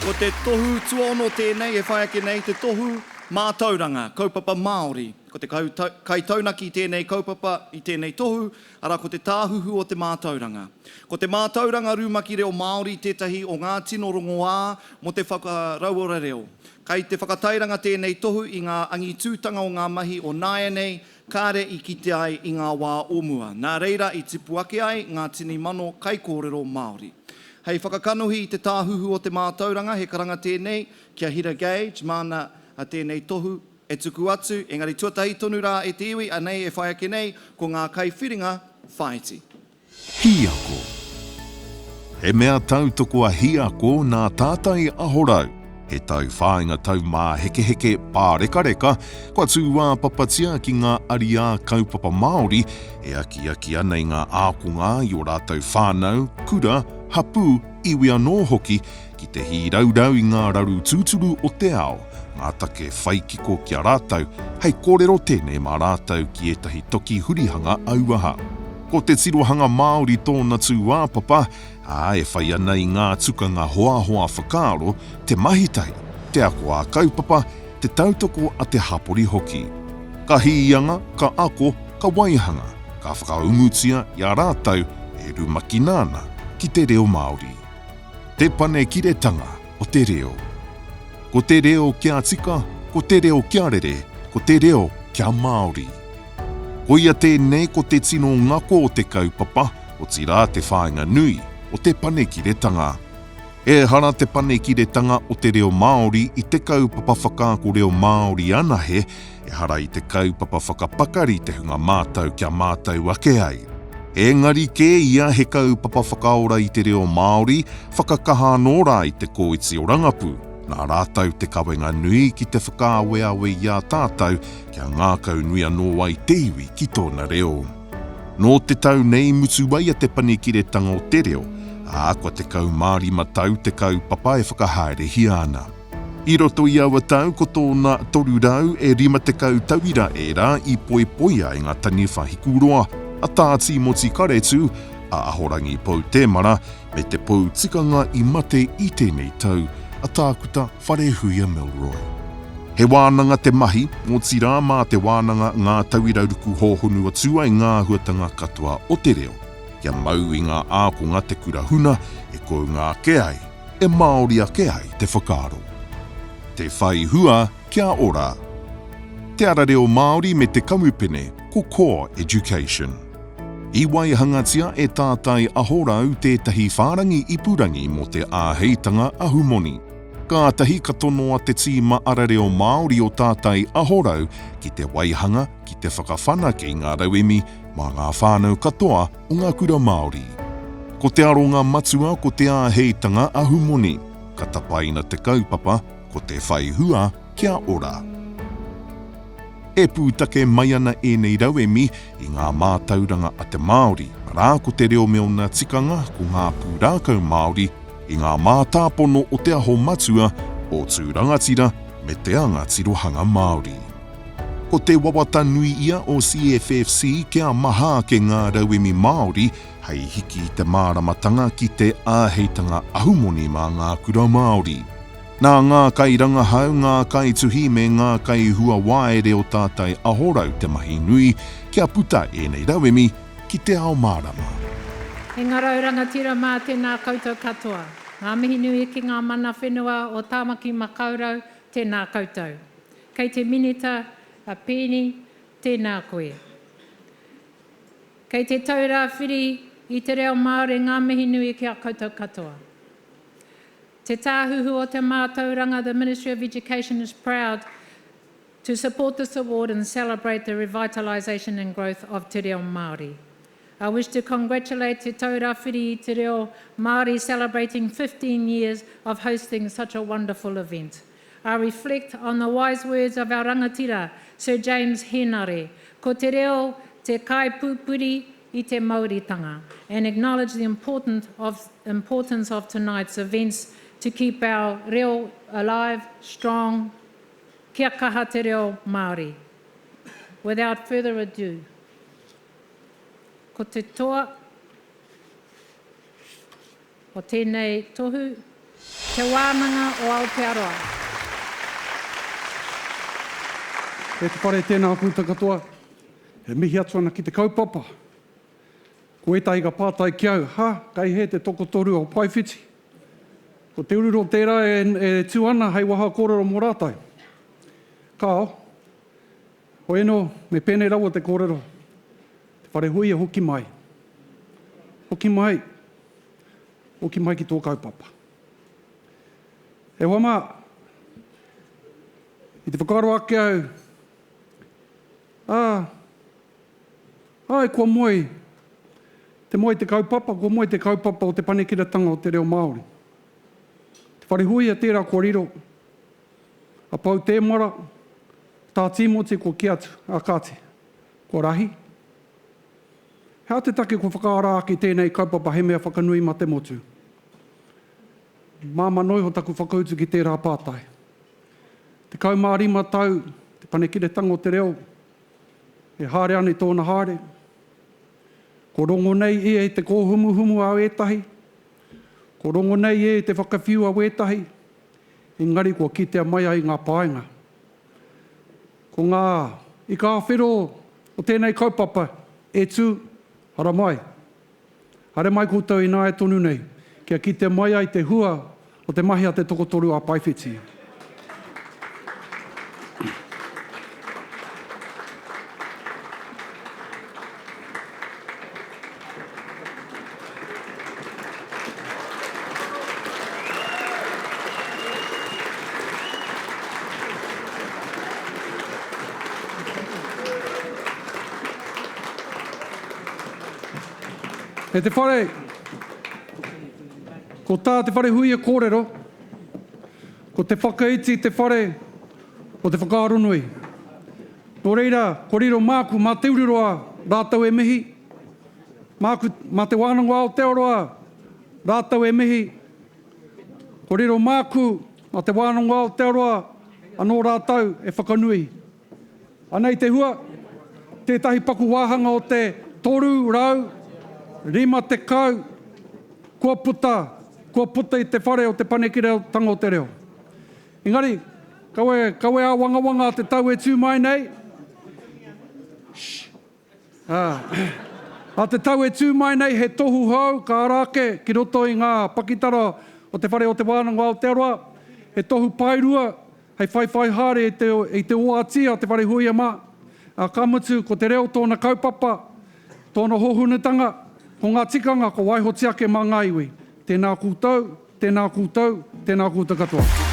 Ko te tohu tuono tēnei e whai ake nei, te tohu Mātauranga, Kaupapa Māori. Ko te kaitaunaki tēnei kaupapa i tēnei tohu, ara ko te tāhuhu o te Mātauranga. Ko te Mātauranga rūmaki reo Māori tētahi o ngā tino rongoā mo te whakarauora reo. Kai te whakatairanga tēnei tohu i ngā angitūtanga o ngā mahi o Nāianei, kāre i kite ai i ngā wā omua. Nā reira i tipu ake ai ngā tini mano kai kōrero Māori. Hei whakakanohi i te tāhuhu o te Mātauranga, he karanga tēnei, kia hira gauge, mana a tēnei tohu, e tuku atu, engari tuatahi tonu rā e te iwi, anei e whai ake nei, ko ngā kai whiringa whaiti. Hiako. He mea tautoko a hiako nā tātai ahorau. He tau whāinga tau mā heke heke pāreka-reka, kua tū Wāpapatia ki ngā aria kaupapa Māori, e aki ana i ngā ākonga i o rātau whānau, kura, hapu, iwi anō hoki, ki te hi raurau i ngā raru tūturu o te ao, ngā take whaikiko ki a rātau, hei kōrero tēnei mā rātau ki etahi toki hurihanga auaha. Ko te tirohanga Māori tōna tū Wāpapa, e whai ana i ngā tukanga hoa whakaaro, te mahitai, te ako a kaupapa, te tautoko a te hapori hoki. Ka hiianga, ka ako, ka waihanga, ka whakaungutia i a rātau e rumaki nāna ki te reo Māori. Te pane kiretanga o te reo. Ko te reo kia tika, ko te reo kia rere, ko te reo kia Māori. Ko ia tēnei ko te tino ngako o te kaupapa, o tira te whāinga nui, o te pane kiretanga. E hara te pane kiretanga o te reo Māori i te kaupapa whakaako reo Māori ana he, e hara i te kaupapa whakapakari te hunga mātau kia mātau ake ai. Engari ke ia he kaupapa whakaora i te reo Māori, whakakaha nōra i te kōiti o rangapu. Nā rātau te kawenga nui ki te whakaaweawe i a tātou kia ngā kau nui anō ai te iwi ki tōna reo. Nō te tau nei mutu wai a te panikiretanga o te reo, kua te kau Māori matau te kaupapa e whakahaere hi ana. I roto i aua tau ko tōna toru rau e rima te kau tauira e rā i poepoia i ngā tani whahikuroa, a tāti moti karetu, a ahorangi pou tēmara, me te pou tikanga i mate i tēnei tau, a tākuta Wharehuia Milroy. He Wānanga te mahi, mō tira mā te Wānanga ngā tauirauruku hōhonu atua i ngā huatanga katoa o te reo. Kia mau i ngā ākonga te kurahuna, e kou ngā keai, e Māori a keai te whakaaro. Te whai hua kia ora. Te ara reo Māori me te kamupene, ko core education. I waihangatia e tātai ahorau tētahi whārangi ipurangi mo te āheitanga ahumoni. Ka tahi katonoa te tīma ara reo Māori o tātai ahorau ki te waihanga ki te whakawhana ki ngā rauemi mā ngā whānau katoa o ngā kura Māori. Ko te aronga matua ko te āheitanga ahumoni, ka tapaina te kaupapa ko te whaihua kia ora. E pūtake mai ana e nei rauemi i ngā Mātauranga a te Māori, rā ko te reo meona tikanga ko ngā pūrākau Māori i ngā mātāpono o te aho matua o tūrangatira me te anga tirohanga Māori. Ko te wawata nui ia o CFFC kia maha ke ngā rauemi Māori hei hiki te māramatanga ki te āheitanga ahumoni mā ngā kura Māori. Nā ngā kai rangahau, ngā kai tuhi me ngā kai hua waere o tātai ahorau te mahi nui kia puta e nei rauemi ki te ao mārama. E ngā raurangatira mā tēnā koutou katoa. Ngā mihi nui ki ngā mana whenua o tāmaki makaurau tēnā koutou. Kei te minita a pēni tēnā koe. Kei te taura whiri i te reo Māori ngā mihi nui ki a koutou katoa. Te tāhuhu o te Mātauranga, the Ministry of Education is proud to support this award and celebrate the revitalisation and growth of te reo Māori. I wish to congratulate Te Taura Whiri Te Reo Māori celebrating 15 years of hosting such a wonderful event. I reflect on the wise words of our rangatira, Sir James Henare, ko te reo te kai pupuri i te Māoritanga, and acknowledge the importance of tonight's events to keep our reo alive, strong, kia kaha te reo Māori. Without further ado, ko te toa o tēnei tohu Te Wānanga o Aotearoa. E te whare tēnā kūta katoa, he mihi atu ana ki te kaupapa. Ko etahi ka pātai ki au, kai he te toko toru o paiwhiti. Ko te ururo tērā e tū ana hei waha kōrero mō rātai. Kao, ho eno me pēnei raua te kōrero, te whare hui e hoki mai. Hoki mai ki tō kaupapa. E wama, i te whakaro ake au, ai, kua moi, te moi te kaupapa, kua moi te kaupapa o te panekiratanga o te reo Māori. Te whare hui a tērā kua riro, a pau te mara, tā tīmoti ko ki atu, a kāti, ko rahi. Hea te take ko whakaara ki tēnei kaupapa he mea whakanui ma te motu. Māma noiho taku whakautu ki tērā pātai. Te kaumārima tau, te panekiratanga o te reo, e haere ane tōna haere. Ko rongo nei e te kōhumuhumu au etahi. Ko rongo nei e te whakawhiu au etahi. Engari kua kitea mai ai ngā pāinga. Ko ngā i ka whiro o tēnei kaupapa e tū, hara mai. Hara mai koutou i nā e tonu nei. Kia kitea mai ai te hua o te mahi a te tokotoru a paiwhiti. E te whare, ko tā te whare hui e kōrero, ko te whakaiti te whare o te whakaarunui. Nō reira, ko riro māku mā te uriroa rātau e mihi, māku mā te Wānanga o Aotearoa rātau e mihi, ko riro māku mā te Wānanga o Aotearoa anō rātau e whakanui. Anei te hua, tētahi paku wāhanga o te toru rau, rima te kau, kua puta i te whare o te panekiratanga o te reo. Engari, kaue a wangawanga te tau e tū mai nei. A te tau e tū mai nei he tohu hau, ka arake ki roto i ngā pakitara o te whare o te Wānanga o Aotearoa. He tohu pairua, hei whai hare i te oatia te whare hui ama. A kamutu ko te reo tōna kaupapa, tōna hohunatanga, ko ngā tikanga ko waiho tiake mā ngā iwi. Tēnā kūtau, tēnā kūtau, tēnā kūtau katoa.